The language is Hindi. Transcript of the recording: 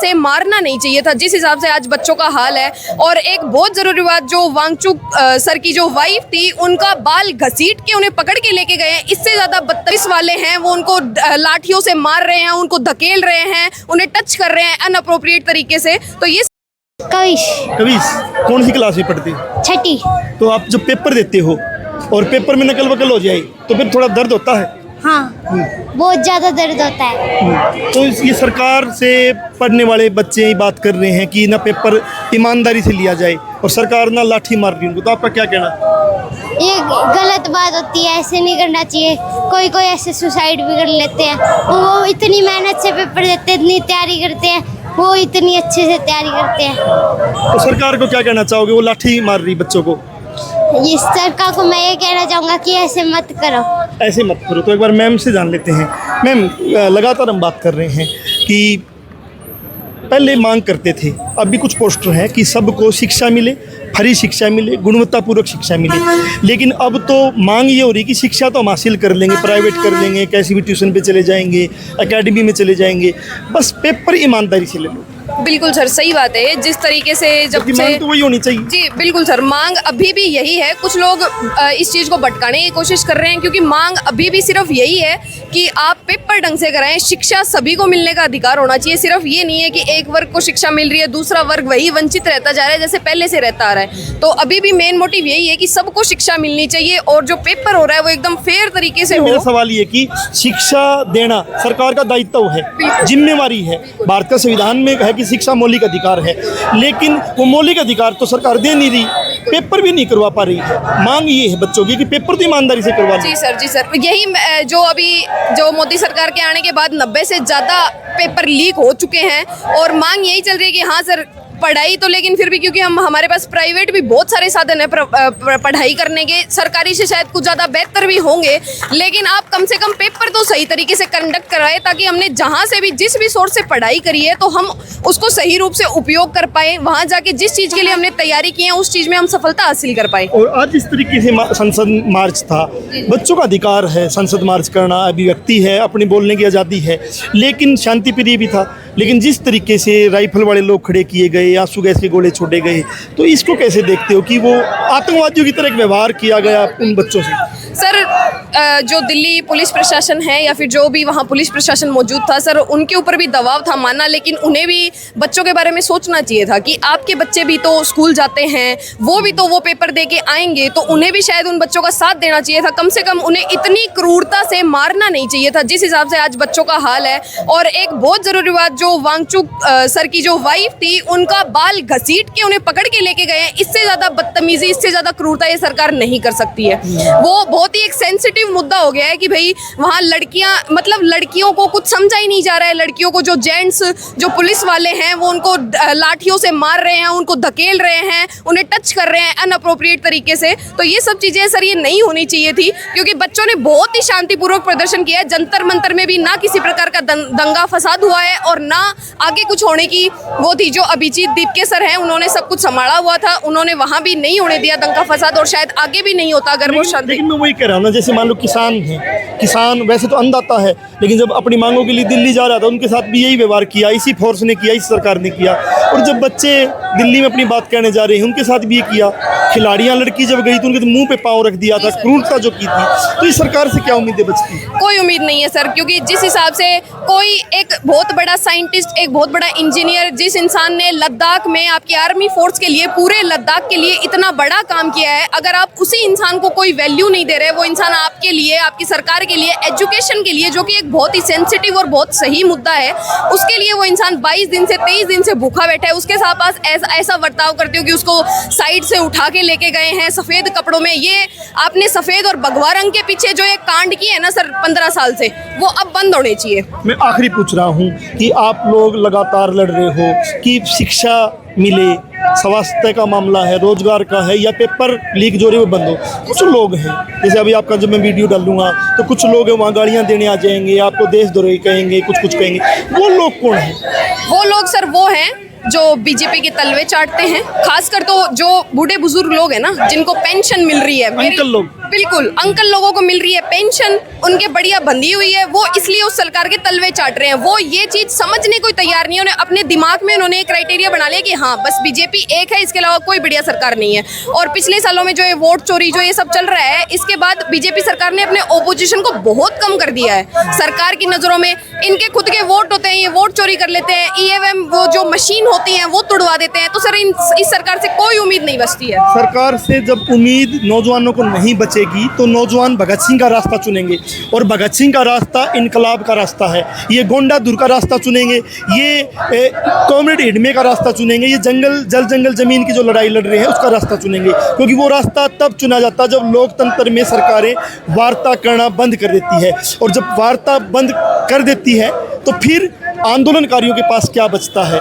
से मारना नहीं चाहिए था, जिस हिसाब से आज बच्चों का हाल है। और एक बहुत ज़रूरी बात, जो वांगचुक सर की जो वाइफ थी, उनका बाल घसीट के उन्हें पकड़ के लेके गए हैं। इससे ज़्यादा बदतमीज वाले हैं, वो उनको लाठियों से मार रहे हैं, उनको धकेल रहे हैं, उन्हें टच कर रहे हैं अनअप्रोप्रिएट तरीके से। तो ये कविश कौन सी क्लास में पढ़ती? छठी। तो आप जब पेपर देते हो और पेपर में नकल वकल हो जाए तो फिर थोड़ा दर्द होता है? हाँ, बहुत ज्यादा दर्द होता है। तो ये सरकार से पढ़ने वाले बच्चे ही बात कर रहे हैं कि ना पेपर ईमानदारी से लिया जाए और सरकार ना लाठी मार रही उनको, तो आपका क्या कहना? ये गलत बात होती है, ऐसे नहीं करना चाहिए। कोई कोई ऐसे सुसाइड भी कर लेते हैं। वो इतनी मेहनत से पेपर देते हैं, इतनी तैयारी करते हैं, वो इतनी अच्छे से तैयारी करते हैं। तो सरकार को क्या कहना चाहोगे? वो लाठी मार रही बच्चों को। इस सरकार को मैं ये कहना चाहूँगा कि ऐसे मत करो। ऐसे मत करो। तो एक बार मैम से जान लेते हैं। मैम, लगातार हम बात कर रहे हैं कि पहले मांग करते थे, अब भी कुछ पोस्टर हैं कि सबको शिक्षा मिले, फ्री शिक्षा मिले, गुणवत्तापूर्वक शिक्षा मिले। लेकिन अब तो मांग ये हो रही कि शिक्षा तो हम हासिल कर लेंगे, प्राइवेट कर लेंगे, कैसी भी ट्यूशन पे चले जाएंगे, एकेडमी में चले जाएंगे, बस पेपर ईमानदारी से ले लो। बिल्कुल सर, सही बात है। जिस तरीके से जब से मांग तो वही होनी चाहिए। जी बिल्कुल सर, मांग अभी भी यही है। कुछ लोग इस चीज़ को भटकाने की कोशिश कर रहे हैं, क्योंकि मांग अभी भी सिर्फ यही है कि आप पेपर ढंग से कराएं। शिक्षा सभी को मिलने का अधिकार होना चाहिए। सिर्फ ये नहीं है कि एक वर्ग को शिक्षा मिल रही है, दूसरा वर्ग वही वंचित रहता जा रहा है जैसे पहले से रहता आ रहा है। तो अभी भी मेन मोटिव यही है कि सबको शिक्षा मिलनी चाहिए और जो पेपर हो रहा है वो एकदम फेयर तरीके से हो। मेरा सवाल ये कि शिक्षा देना सरकार का दायित्व है, जिम्मेवारी है। भारत का संविधान में है कि शिक्षा मौलिक अधिकार है, लेकिन वो मौलिक अधिकार तो सरकार दे नहीं रही, पेपर भी नहीं करवा पा रही है। मांग ये है बच्चों की कि पेपर तो ईमानदारी से करवा। जी सर, जी सर, यही जो अभी जो मोदी सरकार के आने के बाद 90 से ज़्यादा पेपर लीक हो चुके हैं और मांग यही चल रही है कि हाँ सर पढ़ाई तो, लेकिन फिर भी क्योंकि हमारे पास प्राइवेट भी बहुत सारे साधन है पढ़ाई करने के, सरकारी से शायद कुछ ज़्यादा बेहतर भी होंगे, लेकिन आप कम से कम पेपर तो सही तरीके से कंडक्ट कराएं, ताकि हमने जहाँ से भी जिस भी सोर्स से पढ़ाई करी है तो हम उसको सही रूप से उपयोग कर पाएँ। वहाँ जाके जिस चीज़ के लिए हमने तैयारी की है उस चीज़ में हम सफलता हासिल कर पाएँ। और आज इस तरीके से संसद मार्च था, बच्चों का अधिकार है संसद मार्च करना, अभिव्यक्ति है, अपनी बोलने की आज़ादी है, लेकिन शांति प्रिय भी था। लेकिन जिस तरीके से राइफल वाले लोग खड़े किए गए, आंसू गैस के गोले छोड़े गए, तो इसको कैसे देखते हो कि वो आतंकवादियों की तरह एक व्यवहार किया गया उन बच्चों से? सर, जो दिल्ली पुलिस प्रशासन है या फिर जो भी वहाँ पुलिस प्रशासन मौजूद था सर, उनके ऊपर भी दबाव था माना, लेकिन उन्हें भी बच्चों के बारे में सोचना चाहिए था कि आपके बच्चे भी तो स्कूल जाते हैं, वो भी तो वो पेपर दे के आएंगे, तो उन्हें भी शायद उन बच्चों का साथ देना चाहिए था। कम से कम उन्हें इतनी क्रूरता से मारना नहीं चाहिए था, जिस हिसाब से आज बच्चों का हाल है। और एक बहुत ज़रूरी बात, जो वांगचुक सर की जो वाइफ थी, उनका बाल घसीट के उन्हें पकड़ के लेके गए हैं। इससे ज़्यादा बदतमीजी, इससे ज़्यादा क्रूरता ये सरकार नहीं कर सकती है। वो बहुत ही एक सेंसिटिव मुद्दा हो गया है कि भाई वहाँ लड़कियाँ, मतलब लड़कियों को कुछ समझा ही नहीं जा रहा है। लड़कियों को जो जेंट्स, जो पुलिस वाले हैं, वो उनको लाठियों से मार रहे हैं, उनको धकेल रहे हैं, उन्हें टच कर रहे हैं अनअप्रोप्रिएट तरीके से। तो ये सब चीज़ें सर ये नहीं होनी चाहिए थी, क्योंकि बच्चों ने बहुत ही शांतिपूर्वक प्रदर्शन किया है। जंतर मंतर में भी ना किसी प्रकार का दंगा फसाद हुआ है और ना आगे कुछ होने की वो थी। जो अभिजीत दीपके सर हैं, उन्होंने सब कुछ संभाला हुआ था, उन्होंने वहाँ भी नहीं होने दिया दंगा फसाद, और शायद आगे भी नहीं होता अगर वो शांति। लेकिन मैं वही कह रहा हूँ ना, जैसे मान लो किसान हैं, किसान वैसे तो अन्नदाता है, लेकिन जब अपनी मांगों के लिए दिल्ली जा रहा था, उनके साथ भी यही व्यवहार किया, इसी फोर्स ने किया, इस सरकार ने किया। और जब बच्चे दिल्ली में अपनी बात कहने जा रहे हैं, उनके साथ भी ये किया। खिलाड़ियाँ लड़की जब गई तो उनके तो मुंह पे पाँव रख दिया था, क्रूरता जो की थी। तो इस सरकार से क्या उम्मीदें बचती? कोई उम्मीद नहीं है सर, क्योंकि जिस हिसाब से कोई एक बहुत बड़ा साइंटिस्ट, एक बहुत बड़ा इंजीनियर, जिस इंसान ने लद्दाख में आपकी आर्मी फोर्स के लिए, पूरे लद्दाख के लिए इतना बड़ा काम किया है, अगर आप उसी इंसान को कोई वैल्यू नहीं दे रहे, वो इंसान आपके लिए, आपकी सरकार के लिए, एजुकेशन के लिए, जो कि एक बहुत ही सेंसिटिव और बहुत सही मुद्दा है, उसके लिए वो इंसान 22 दिन से 23 दिन से भूखा बैठा है, उसके साथ पास ऐसा बर्ताव करते हो कि उसको साइड से उठा के लेके गए हैं सफ़ेद कपड़ों में। ये आपने सफ़ेद और भगवा रंग के पीछे जो एक कांड किए है ना सर 15 साल से, वो अब बंद होने चाहिए। मैं आखिरी पूछ रहा हूँ कि आप लोग लगातार लड़ रहे हो कि शिक्षा मिले, स्वास्थ्य का मामला है, रोजगार का है, या पेपर लीक जो रहे वो बंद हो। कुछ लोग हैं, जैसे अभी आपका जब मैं वीडियो डालूंगा तो कुछ लोग हैं वहाँ गाड़ियाँ देने आ जाएंगे, आपको देशद्रोही कहेंगे, कुछ कहेंगे। वो लोग कौन हैं? वो लोग सर वो हैं जो बीजेपी के तलवे चाटते हैं, खासकर तो जो बूढ़े बुजुर्ग लोग हैं ना, जिनको पेंशन मिल रही है, अंकल लोग। बिल्कुल अंकल लोगों को मिल रही है पेंशन, उनके बढ़िया बंधी हुई है, वो इसलिए उस सरकार के तलवे चाट रहे हैं। वो ये चीज समझने को तैयार नहीं है। उन्हें अपने दिमाग में उन्होंने एक क्राइटेरिया बना लिया कि हाँ बस बीजेपी एक है, इसके अलावा कोई बढ़िया सरकार नहीं है। और पिछले सालों में जो ये वोट चोरी जो ये सब चल रहा है, इसके बाद बीजेपी सरकार ने अपने ओपोजिशन को बहुत कम कर दिया है। सरकार की नजरों में इनके खुद के वोट होते हैं, ये वोट चोरी कर लेते हैं, ईवीएम वो जो मशीन होती है वो तुड़वा देते हैं। तो सर इस सरकार से कोई उम्मीद नहीं बचती है। सरकार से जब उम्मीद नौजवानों को नहीं बचेगी तो नौजवान भगत सिंह का रास्ता चुनेंगे, और भगत सिंह का रास्ता इनकलाब का रास्ता है। ये गोंडा दूर का रास्ता चुनेंगे, ये कॉमरेड हिडमे का रास्ता चुनेंगे, ये जंगल ज़मीन की जो लड़ाई लड़ रहे हैं उसका रास्ता चुनेंगे। क्योंकि वो रास्ता तब चुना जाता है जब लोकतंत्र में सरकारें वार्ता करना बंद कर देती है, और जब वार्ता बंद कर देती है तो फिर आंदोलनकारियों के पास क्या बचता है?